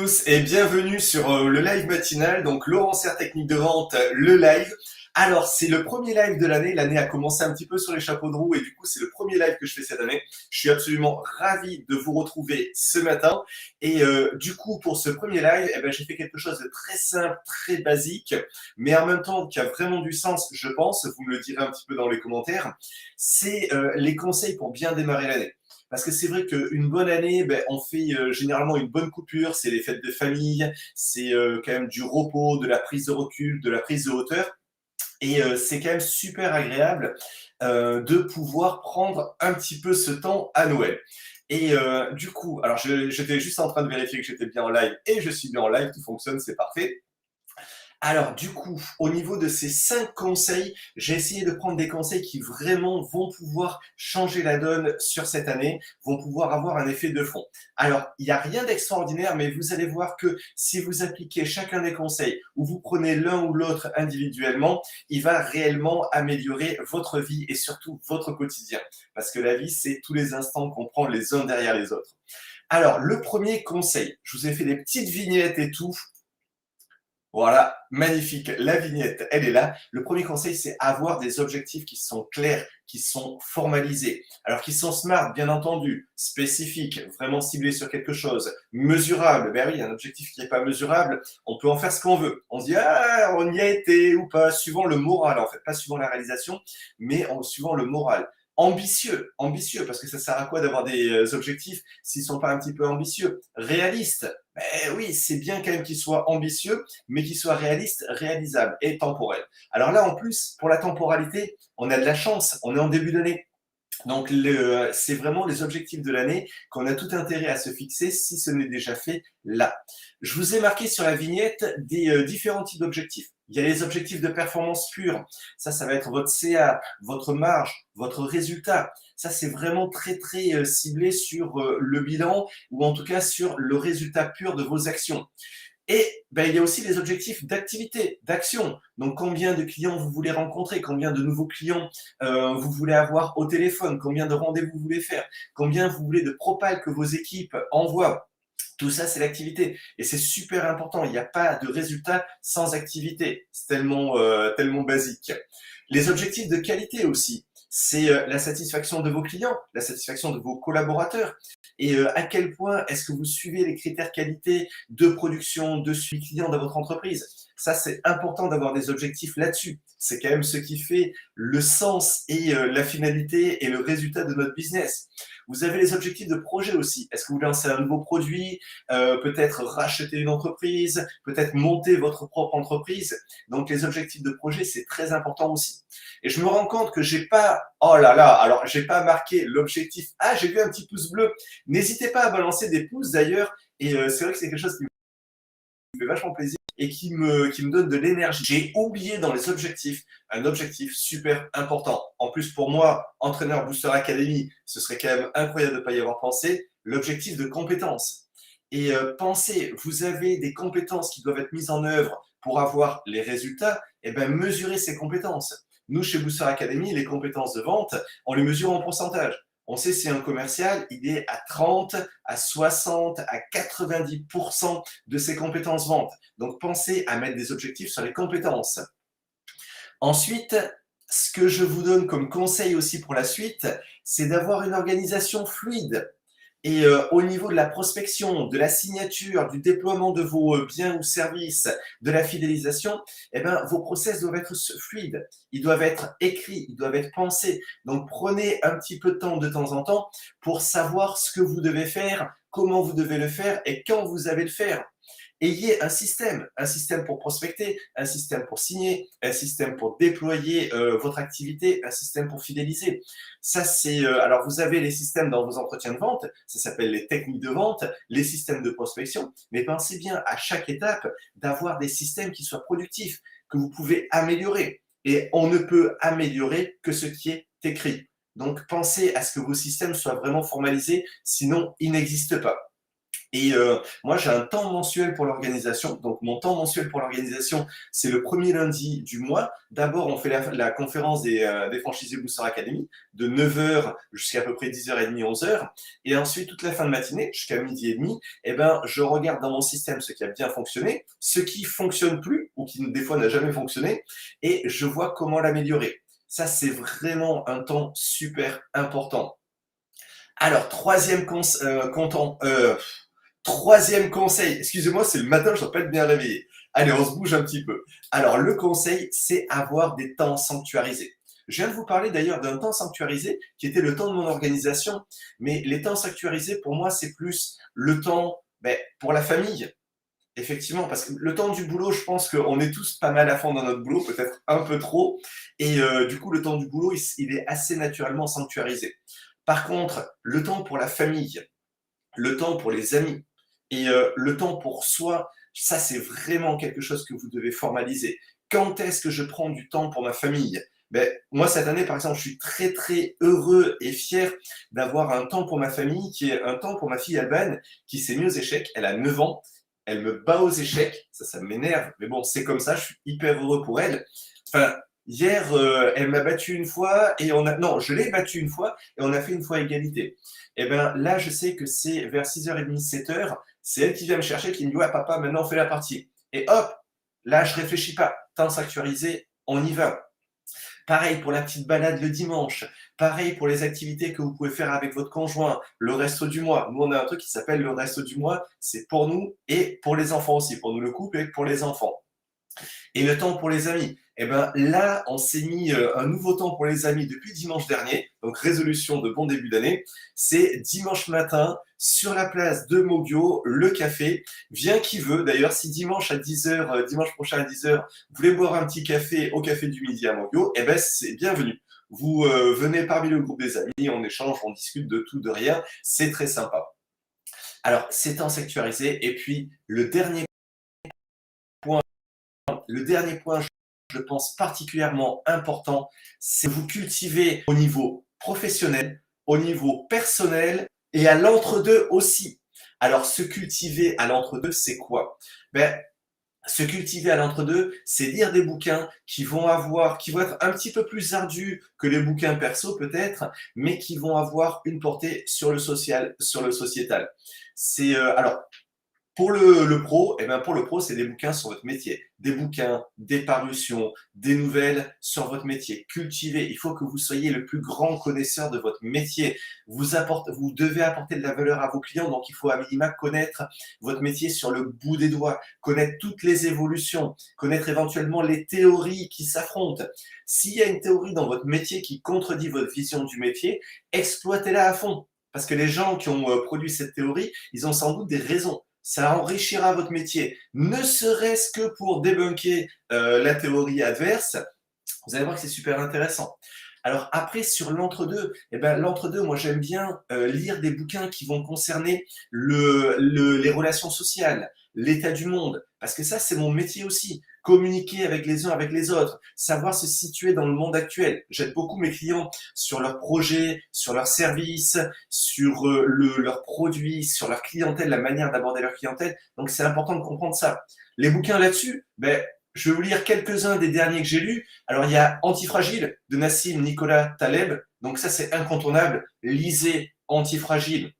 tous et bienvenue sur le live matinal, donc Laurent Serre Technique de Vente, le live. Alors, c'est le premier live de l'année. L'année a commencé un petit peu sur les chapeaux de roue et du coup, c'est le premier live que je fais cette année. Je suis absolument ravi de vous retrouver ce matin. Et du coup, pour ce premier live, j'ai fait quelque chose de très simple, très basique, mais en même temps qui a vraiment du sens, je pense. Vous me le direz un petit peu dans les commentaires. C'est les conseils pour bien démarrer l'année. Parce que c'est vrai qu'une bonne année, on fait généralement une bonne coupure, c'est les fêtes de famille, c'est quand même du repos, de la prise de recul, de la prise de hauteur. Et c'est quand même super agréable de pouvoir prendre un petit peu ce temps à Noël. Et du coup, alors j'étais juste en train de vérifier que j'étais bien en live et je suis bien en live, tout fonctionne, c'est parfait. Alors, du coup, au niveau de ces 5 conseils, j'ai essayé de prendre des conseils qui vraiment vont pouvoir changer la donne sur cette année, vont pouvoir avoir un effet de fond. Alors, il n'y a rien d'extraordinaire, mais vous allez voir que si vous appliquez chacun des conseils ou vous prenez l'un ou l'autre individuellement, il va réellement améliorer votre vie et surtout votre quotidien. Parce que la vie, c'est tous les instants qu'on prend les uns derrière les autres. Alors, le premier conseil, je vous ai fait des petites vignettes et tout. Voilà, magnifique. La vignette, elle est là. Le premier conseil, c'est avoir des objectifs qui sont clairs, qui sont formalisés. Alors, qui sont smart, bien entendu, spécifiques, vraiment ciblés sur quelque chose, mesurable. Ben oui, un objectif qui n'est pas mesurable, on peut en faire ce qu'on veut. On se dit, ah, on y a été ou pas, suivant le moral, en fait, pas suivant la réalisation, mais en suivant le moral. Ambitieux, parce que ça sert à quoi d'avoir des objectifs s'ils sont pas un petit peu ambitieux? Réalistes, ben oui, c'est bien quand même qu'ils soient ambitieux, mais qu'ils soient réalistes, réalisables et temporels. Alors là, en plus, pour la temporalité, on a de la chance, on est en début d'année. Donc, c'est vraiment les objectifs de l'année qu'on a tout intérêt à se fixer si ce n'est déjà fait là. Je vous ai marqué sur la vignette des différents types d'objectifs. Il y a les objectifs de performance pure. Ça va être votre CA, votre marge, votre résultat. Ça, c'est vraiment très, très ciblé sur le bilan ou en tout cas sur le résultat pur de vos actions. Et il y a aussi les objectifs d'activité, d'action. Donc, combien de clients vous voulez rencontrer, combien de nouveaux clients vous voulez avoir au téléphone, combien de rendez-vous vous voulez faire, combien vous voulez de propals que vos équipes envoient. Tout ça, c'est l'activité. Et c'est super important. Il n'y a pas de résultat sans activité. C'est tellement basique. Les objectifs de qualité aussi. C'est la satisfaction de vos clients, la satisfaction de vos collaborateurs. Et à quel point est-ce que vous suivez les critères qualité de production, de suivi client dans votre entreprise? Ça, c'est important d'avoir des objectifs là-dessus. C'est quand même ce qui fait le sens et la finalité et le résultat de notre business. Vous avez les objectifs de projet aussi. Est-ce que vous lancez un nouveau produit, peut-être racheter une entreprise, peut-être monter votre propre entreprise? Donc les objectifs de projet, c'est très important aussi. Et je me rends compte que j'ai pas, oh là là, alors j'ai pas marqué l'objectif. Ah, j'ai vu un petit pouce bleu. N'hésitez pas à balancer des pouces d'ailleurs. Et c'est vrai que c'est quelque chose qui me fait vachement plaisir et qui me donne de l'énergie. J'ai oublié dans les objectifs un objectif super important. En plus, pour moi, entraîneur Booster Academy, ce serait quand même incroyable de ne pas y avoir pensé, l'objectif de compétences. Et pensez, vous avez des compétences qui doivent être mises en œuvre pour avoir les résultats, et bien mesurez ces compétences. Nous, chez Booster Academy, les compétences de vente, on les mesure en pourcentage. On sait si un commercial, il est à 30, à 60, à 90% de ses compétences vente. Donc, pensez à mettre des objectifs sur les compétences. Ensuite, ce que je vous donne comme conseil aussi pour la suite, c'est d'avoir une organisation fluide. Et au niveau de la prospection, de la signature, du déploiement de vos biens ou services, de la fidélisation, vos process doivent être fluides. Ils doivent être écrits, ils doivent être pensés. Donc, prenez un petit peu de temps en temps pour savoir ce que vous devez faire, comment vous devez le faire et quand vous allez le faire. Ayez un système pour prospecter, un système pour signer, un système pour déployer votre activité, un système pour fidéliser. Ça, c'est alors vous avez les systèmes dans vos entretiens de vente, ça s'appelle les techniques de vente, les systèmes de prospection, mais pensez bien à chaque étape d'avoir des systèmes qui soient productifs, que vous pouvez améliorer. Et on ne peut améliorer que ce qui est écrit. Donc, pensez à ce que vos systèmes soient vraiment formalisés, sinon ils n'existent pas. Et moi, j'ai un temps mensuel pour l'organisation. Donc, mon temps mensuel pour l'organisation, c'est le premier lundi du mois. D'abord, on fait la conférence des franchisés Booster Academy de 9h jusqu'à peu près 10h30, 11h. Et ensuite, toute la fin de matinée, jusqu'à midi et demi, eh ben, je regarde dans mon système ce qui a bien fonctionné, ce qui fonctionne plus ou qui, des fois, n'a jamais fonctionné, et je vois comment l'améliorer. Ça, c'est vraiment un temps super important. Alors, troisième conseil, excusez-moi, c'est le matin, je dois pas être bien réveillé. Allez, on se bouge un petit peu. Alors, le conseil, c'est avoir des temps sanctuarisés. Je viens de vous parler d'ailleurs d'un temps sanctuarisé qui était le temps de mon organisation, mais les temps sanctuarisés, pour moi, c'est plus le temps pour la famille, effectivement, parce que le temps du boulot, je pense qu'on est tous pas mal à fond dans notre boulot, peut-être un peu trop, et du coup, le temps du boulot, il est assez naturellement sanctuarisé. Par contre, le temps pour la famille, le temps pour les amis et le temps pour soi, ça c'est vraiment quelque chose que vous devez formaliser. Quand est-ce que je prends du temps pour ma famille? Moi, cette année, par exemple, je suis très très heureux et fier d'avoir un temps pour ma famille, qui est un temps pour ma fille Alban, qui s'est mise aux échecs. Elle a 9 ans, elle me bat aux échecs, ça m'énerve, mais bon, c'est comme ça, je suis hyper heureux pour elle. Enfin, hier, elle m'a battu une fois et non, je l'ai battu une fois et on a fait une fois égalité. Et bien là, je sais que c'est vers 6h30, 7h, c'est elle qui vient me chercher, qui me dit ouais papa, maintenant on fait la partie. Et hop, là je réfléchis pas, temps actualisé, on y va. Pareil pour la petite balade le dimanche. Pareil pour les activités que vous pouvez faire avec votre conjoint, le resto du mois. Nous, on a un truc qui s'appelle le resto du mois. C'est pour nous et pour les enfants aussi. Pour nous le couple et pour les enfants. Et le temps pour les amis. Eh ben là, on s'est mis un nouveau temps pour les amis depuis dimanche dernier. Donc résolution de bon début d'année. C'est dimanche matin sur la place de Mogio, le café. Viens qui veut. D'ailleurs, si dimanche à 10h, dimanche prochain à 10h, vous voulez boire un petit café au café du midi à Mogio, eh ben c'est bienvenu. Vous venez parmi le groupe des amis, on échange, on discute de tout, de rien. C'est très sympa. Alors, c'est temps sectorisé. Et puis, le dernier point, je pense particulièrement important, c'est vous cultiver au niveau professionnel, au niveau personnel et à l'entre-deux aussi. Alors, se cultiver à l'entre-deux, c'est quoi? Se cultiver à l'entre-deux, c'est lire des bouquins qui vont être un petit peu plus ardus que les bouquins perso peut-être, mais qui vont avoir une portée sur le social, sur le sociétal. Alors, pour le pro, pour le pro, c'est des bouquins sur votre métier. Des bouquins, des parutions, des nouvelles sur votre métier. Cultivez. Il faut que vous soyez le plus grand connaisseur de votre métier. Vous devez apporter de la valeur à vos clients, donc il faut à minima connaître votre métier sur le bout des doigts, connaître toutes les évolutions, connaître éventuellement les théories qui s'affrontent. S'il y a une théorie dans votre métier qui contredit votre vision du métier, exploitez-la à fond. Parce que les gens qui ont produit cette théorie, ils ont sans doute des raisons. Ça enrichira votre métier, ne serait-ce que pour débunker la théorie adverse. Vous allez voir que c'est super intéressant. Alors après, sur l'entre-deux, l'entre-deux, moi j'aime bien lire des bouquins qui vont concerner les relations sociales, l'état du monde, parce que ça c'est mon métier aussi. Communiquer avec les uns, avec les autres, savoir se situer dans le monde actuel. J'aide beaucoup mes clients sur leurs projets, sur leurs services, sur leurs produits, sur leur clientèle, la manière d'aborder leur clientèle. Donc c'est important de comprendre ça. Les bouquins là-dessus, je vais vous lire quelques-uns des derniers que j'ai lus. Alors, il y a Antifragile de Nassim Nicolas Taleb. Donc, ça, c'est incontournable. Lisez Antifragile.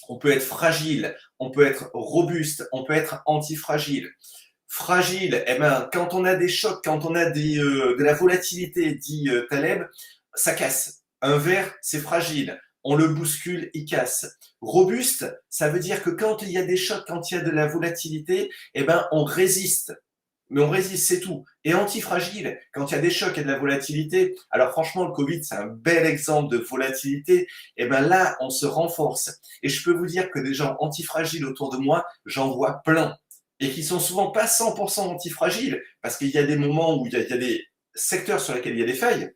On peut être fragile, on peut être robuste, on peut être antifragile. Fragile, quand on a des chocs, quand on a de la volatilité, dit Taleb, ça casse. Un verre, c'est fragile. On le bouscule, il casse. Robuste, ça veut dire que quand il y a des chocs, quand il y a de la volatilité, on résiste. Mais on résiste, c'est tout. Et antifragile, quand il y a des chocs et de la volatilité, alors franchement, le Covid, c'est un bel exemple de volatilité, là, on se renforce. Et je peux vous dire que des gens antifragiles autour de moi, j'en vois plein. Et qui sont souvent pas 100% antifragiles, parce qu'il y a des moments où il y a des secteurs sur lesquels il y a des failles,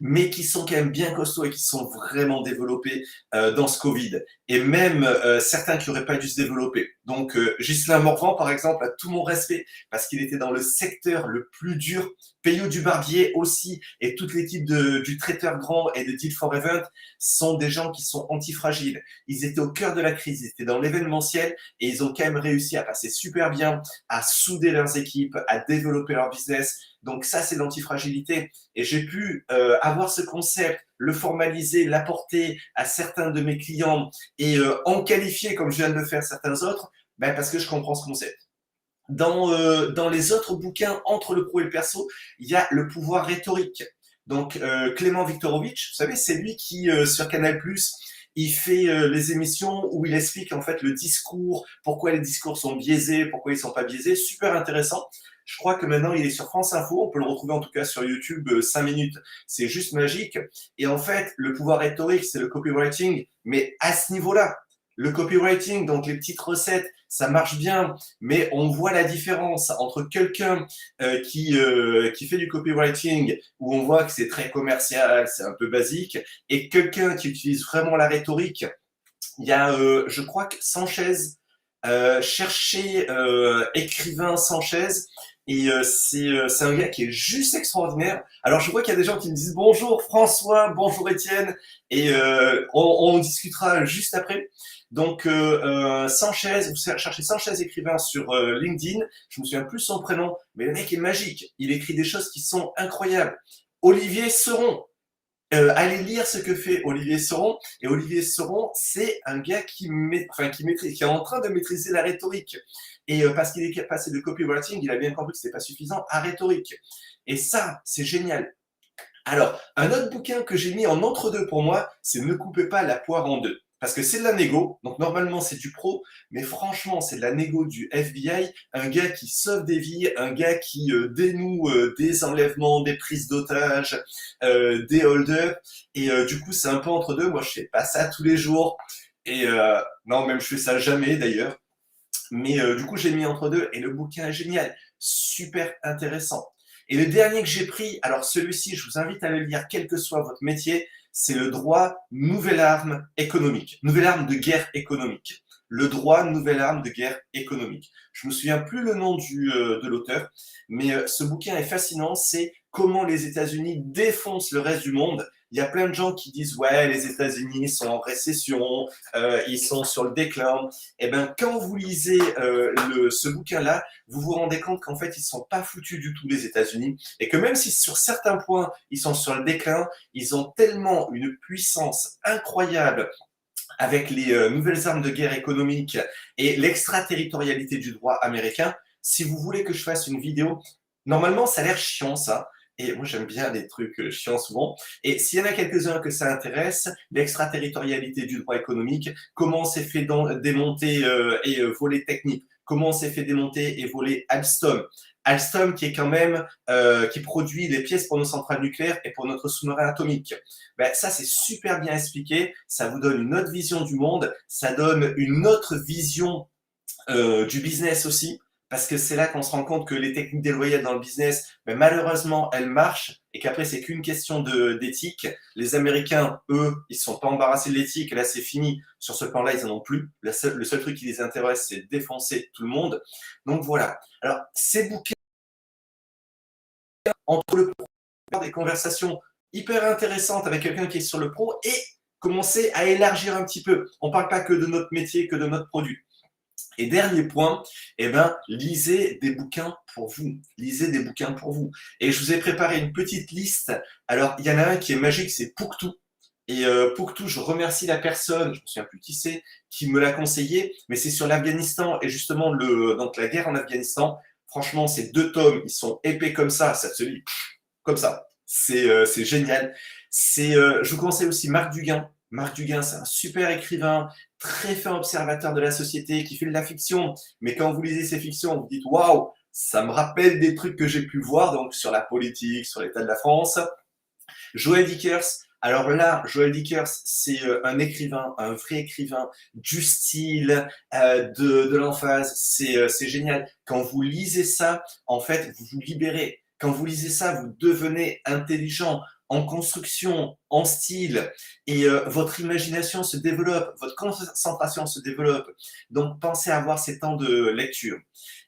mais qui sont quand même bien costauds et qui sont vraiment développés dans ce Covid. Et même certains qui n'auraient pas dû se développer. Donc Ghislain Morvan, par exemple, a tout mon respect parce qu'il était dans le secteur le plus dur. Peyo du Barbier aussi, et toute l'équipe du Traiteur Grand et de Deal for Event sont des gens qui sont antifragiles. Ils étaient au cœur de la crise, ils étaient dans l'événementiel et ils ont quand même réussi à passer super bien, à souder leurs équipes, à développer leur business. Donc ça, c'est l'antifragilité. Et j'ai pu avoir ce concept, le formaliser, l'apporter à certains de mes clients et en qualifier, comme je viens de le faire certains autres, ben parce que je comprends ce concept. Dans les autres bouquins, entre le pro et le perso, il y a le pouvoir rhétorique. Donc Clément Viktorovitch, vous savez, c'est lui qui, sur Canal+, il fait les émissions où il explique en fait le discours, pourquoi les discours sont biaisés, pourquoi ils sont pas biaisés. Super intéressant. Je crois que maintenant il est sur France Info, on peut le retrouver en tout cas sur YouTube 5 minutes, c'est juste magique. Et en fait, le pouvoir rhétorique, c'est le copywriting, mais à ce niveau-là. Le copywriting, donc les petites recettes, ça marche bien, mais on voit la différence entre quelqu'un qui fait du copywriting, où on voit que c'est très commercial, c'est un peu basique, et quelqu'un qui utilise vraiment la rhétorique. Il y a, je crois que Sanchez, chercher écrivain Sanchez, et c'est un gars qui est juste extraordinaire. Alors je vois qu'il y a des gens qui me disent bonjour François, bonjour Étienne, et on discutera juste après. Donc Sanchez, vous cherchez Sanchez écrivain sur LinkedIn, je me souviens plus son prénom, mais le mec est magique, il écrit des choses qui sont incroyables. Olivier Seron, allez lire ce que fait Olivier Seron. Et Olivier Seron, c'est un gars qui maîtrise, qui est en train de maîtriser la rhétorique. Et parce qu'il est passé de copywriting, il a bien compris que c'était pas suffisant à rhétorique. Et ça, c'est génial. Alors, un autre bouquin que j'ai mis en entre-deux pour moi, c'est Ne coupez pas la poire en deux. Parce que c'est de la négo, donc normalement c'est du pro, mais franchement c'est de la négo du FBI, un gars qui sauve des vies, un gars qui dénoue des enlèvements, des prises d'otages, des hold-up, et du coup c'est un peu entre deux, moi je fais pas ça tous les jours, et non même je fais ça jamais d'ailleurs, mais du coup j'ai mis entre deux, et le bouquin est génial, super intéressant. Et le dernier que j'ai pris, alors celui-ci, je vous invite à le lire, quel que soit votre métier, c'est le droit, nouvelle arme économique, nouvelle arme de guerre économique. Le droit, nouvelle arme de guerre économique. Je me souviens plus le nom de l'auteur, mais ce bouquin est fascinant, c'est comment les États-Unis défoncent le reste du monde. Il y a plein de gens qui disent ouais, les États-Unis sont en récession, ils sont sur le déclin. Eh ben, quand vous lisez ce bouquin-là, vous vous rendez compte qu'en fait, ils sont pas foutus du tout les États-Unis et que même si sur certains points ils sont sur le déclin, ils ont tellement une puissance incroyable avec les nouvelles armes de guerre économique et l'extraterritorialité du droit américain. Si vous voulez que je fasse une vidéo, normalement ça a l'air chiant ça, et moi j'aime bien les trucs chiants souvent, et s'il y en a quelques-uns que ça intéresse, l'extraterritorialité du droit économique, comment on s'est fait démonter et voler technique, comment on s'est fait démonter et voler Alstom. Alstom qui est quand même qui produit les pièces pour nos centrales nucléaires et pour notre sous-marin atomique. Ben, ça c'est super bien expliqué, ça vous donne une autre vision du monde, ça donne une autre vision du business aussi, parce que c'est là qu'on se rend compte que les techniques déloyales dans le business, ben, malheureusement, elles marchent et qu'après, c'est qu'une question d'éthique. Les Américains, eux, ils ne sont pas embarrassés de l'éthique. Là, c'est fini. Sur ce plan-là, ils n'en ont plus. Le seul truc qui les intéresse, c'est de défoncer tout le monde. Donc voilà. Alors, ces bouquins, entre le pro, des conversations hyper intéressantes avec quelqu'un qui est sur le pro et commencer à élargir un petit peu. On ne parle pas que de notre métier, que de notre produit. Et dernier point, eh ben, lisez des bouquins pour vous. Lisez des bouquins pour vous. Et je vous ai préparé une petite liste. Alors, il y en a un qui est magique, c'est Pouctou. Et Pouctou, je remercie la personne, je ne me souviens plus qui c'est, qui me l'a conseillé, mais c'est sur l'Afghanistan et justement donc la guerre en Afghanistan. Franchement, ces 2 tomes, ils sont épais comme ça se lit comme ça. C'est génial. Je vous conseille aussi Marc Duguin. Marc Duguin, c'est un super écrivain, très fin observateur de la société, qui fait de la fiction. Mais quand vous lisez ses fictions, vous dites waouh, ça me rappelle des trucs que j'ai pu voir, donc sur la politique, sur l'état de la France. Joël Dickers. Alors là, Joël Dickers, c'est un écrivain, un vrai écrivain, du style, de l'emphase. C'est génial. Quand vous lisez ça, en fait, vous vous libérez. Quand vous lisez ça, vous devenez intelligent. en construction, en style, et votre imagination se développe, votre concentration se développe. Donc, pensez à avoir ces temps de lecture.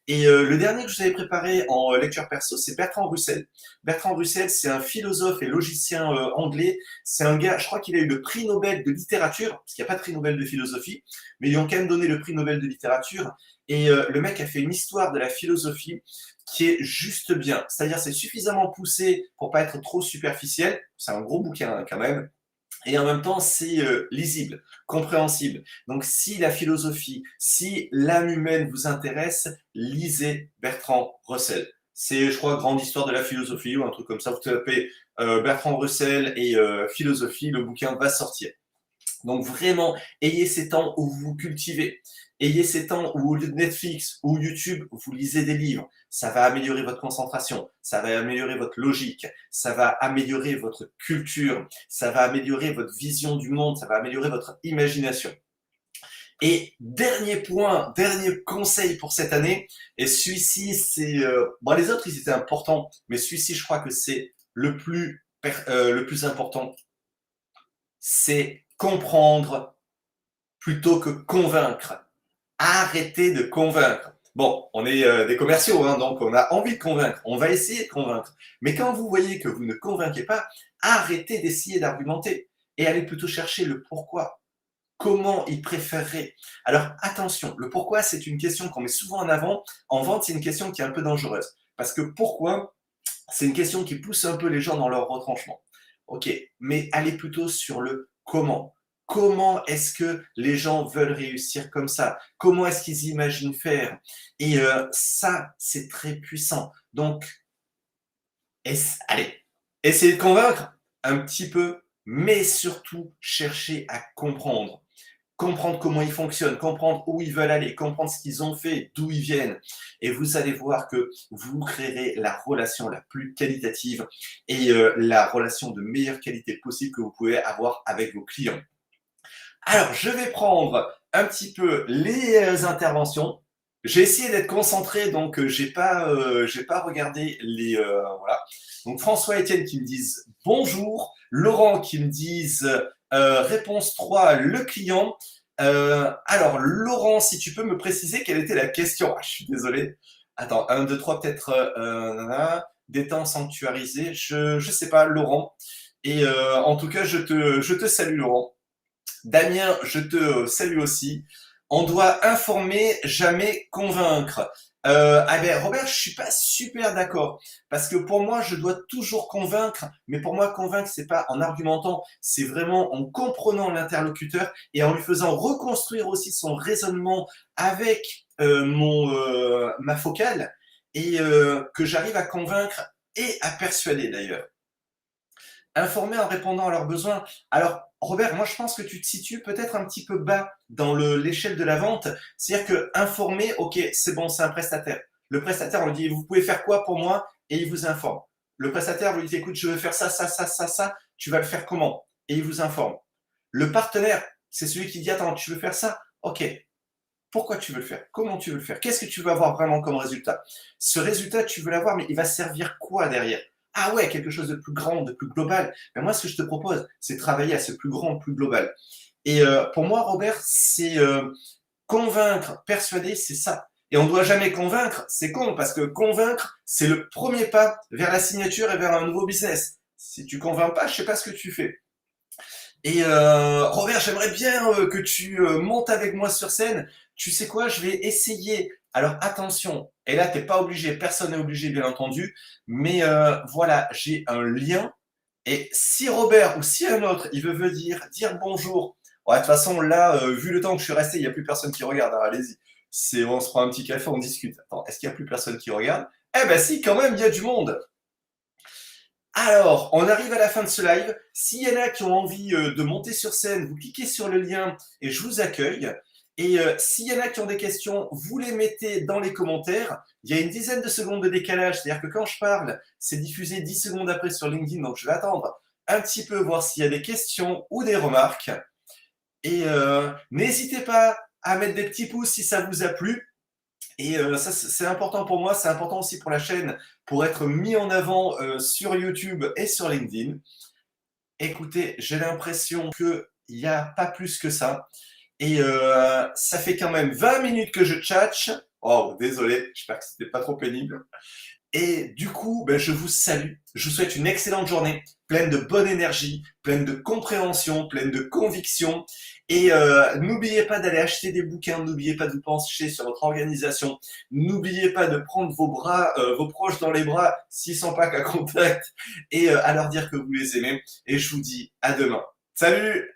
Et le dernier que je vous avais préparé en lecture perso, c'est Bertrand Russell. Bertrand Russell, c'est un philosophe et logicien anglais. C'est un gars, je crois qu'il a eu le prix Nobel de littérature, parce qu'il n'y a pas de prix Nobel de philosophie, mais ils lui ont quand même donné le prix Nobel de littérature. Et le mec a fait une histoire de la philosophie qui est juste bien. C'est-à-dire, c'est suffisamment poussé pour pas être trop superficiel. C'est un gros bouquin hein, quand même. Et en même temps, c'est lisible, compréhensible. Donc, si la philosophie, si l'âme humaine vous intéresse, lisez Bertrand Russell. C'est, je crois, Grande histoire de la philosophie ou un truc comme ça. Vous tapez Bertrand Russell et philosophie, le bouquin va sortir. Donc vraiment, ayez ces temps où vous vous cultivez. Ayez ces temps où, au lieu de Netflix ou YouTube, vous lisez des livres. Ça va améliorer votre concentration, ça va améliorer votre logique, ça va améliorer votre culture, ça va améliorer votre vision du monde, ça va améliorer votre imagination. Et dernier point, dernier conseil pour cette année, et celui-ci, c'est... bon, les autres, ils étaient importants, mais celui-ci, je crois que c'est le plus important, c'est comprendre plutôt que convaincre. Arrêtez de convaincre. Bon, on est des commerciaux, hein, donc on a envie de convaincre, on va essayer de convaincre. Mais quand vous voyez que vous ne convainquez pas, arrêtez d'essayer d'argumenter et allez plutôt chercher le pourquoi. Comment ils préféreraient. Alors attention, le pourquoi, c'est une question qu'on met souvent en avant. En vente, c'est une question qui est un peu dangereuse. Parce que pourquoi, c'est une question qui pousse un peu les gens dans leur retranchement. Ok, mais allez plutôt sur le comment. Comment est-ce que les gens veulent réussir comme ça? Comment est-ce qu'ils imaginent faire? Et ça, c'est très puissant. Donc, allez, essayez de convaincre un petit peu, mais surtout, cherchez à comprendre. Comprendre comment ils fonctionnent, comprendre où ils veulent aller, comprendre ce qu'ils ont fait, d'où ils viennent. Et vous allez voir que vous créerez la relation la plus qualitative et la relation de meilleure qualité possible que vous pouvez avoir avec vos clients. Alors, je vais prendre un petit peu les interventions. J'ai essayé d'être concentré, donc j'ai pas regardé les voilà. Donc François Etienne qui me disent bonjour, Laurent qui me disent réponse 3, le client. Alors Laurent, si tu peux me préciser quelle était la question. Ah, je suis désolé. Attends, 1, 2, 3, peut-être des temps sanctuarisés. Je sais pas, Laurent. Et en tout cas, je te salue, Laurent. Damien, je te salue aussi. On doit informer, jamais convaincre. Ah ben Robert, je suis pas super d'accord parce que pour moi, je dois toujours convaincre, mais pour moi, convaincre, c'est pas en argumentant, c'est vraiment en comprenant l'interlocuteur et en lui faisant reconstruire aussi son raisonnement avec ma focale et que j'arrive à convaincre et à persuader d'ailleurs. Informer en répondant à leurs besoins. Alors, Robert, moi je pense que tu te situes peut-être un petit peu bas dans l'échelle de la vente. C'est-à-dire que informer, ok, c'est bon, c'est un prestataire. Le prestataire, on lui dit, vous pouvez faire quoi pour moi? Et il vous informe. Le prestataire, vous lui dites, écoute, je veux faire ça, ça, ça, ça, ça. Tu vas le faire comment? Et il vous informe. Le partenaire, c'est celui qui dit, attends, tu veux faire ça? Ok. Pourquoi tu veux le faire? Comment tu veux le faire? Qu'est-ce que tu veux avoir vraiment comme résultat? Ce résultat, tu veux l'avoir, mais il va servir quoi derrière? Ah ouais, quelque chose de plus grand, de plus global. Mais moi, ce que je te propose, c'est travailler à ce plus grand, plus global. Et pour moi, Robert, c'est convaincre, persuader, c'est ça. Et on ne doit jamais convaincre, c'est con, parce que convaincre, c'est le premier pas vers la signature et vers un nouveau business. Si tu convaincs pas, je sais pas ce que tu fais. Et Robert, j'aimerais bien que tu montes avec moi sur scène. Tu sais quoi, je vais essayer. Alors attention, et là, t'es pas obligé, personne n'est obligé, bien entendu, mais voilà, j'ai un lien. Et si Robert ou si un autre, il veut venir dire bonjour, ouais, de toute façon, là, vu le temps que je suis resté, il n'y a plus personne qui regarde. Alors, allez-y. On se prend un petit café, on discute. Attends, est-ce qu'il n'y a plus personne qui regarde? Eh ben si, quand même, il y a du monde. Alors, on arrive à la fin de ce live. S'il y en a qui ont envie de monter sur scène, vous cliquez sur le lien et je vous accueille. Et s'il y en a qui ont des questions, vous les mettez dans les commentaires. Il y a une dizaine de secondes de décalage, c'est-à-dire que quand je parle, c'est diffusé 10 secondes après sur LinkedIn, donc je vais attendre un petit peu, voir s'il y a des questions ou des remarques. Et n'hésitez pas à mettre des petits pouces si ça vous a plu. Et ça, c'est important pour moi, c'est important aussi pour la chaîne, pour être mis en avant sur YouTube et sur LinkedIn. Écoutez, j'ai l'impression qu'il n'y a pas plus que ça. Et ça fait quand même 20 minutes que je tchatche. Oh, désolé, j'espère que c'était pas trop pénible. Et du coup, ben, je vous salue. Je vous souhaite une excellente journée, pleine de bonne énergie, pleine de compréhension, pleine de conviction. Et n'oubliez pas d'aller acheter des bouquins, n'oubliez pas de vous pencher sur votre organisation, n'oubliez pas de prendre vos proches dans les bras s'ils sont pas qu'à contact et à leur dire que vous les aimez. Et je vous dis à demain. Salut!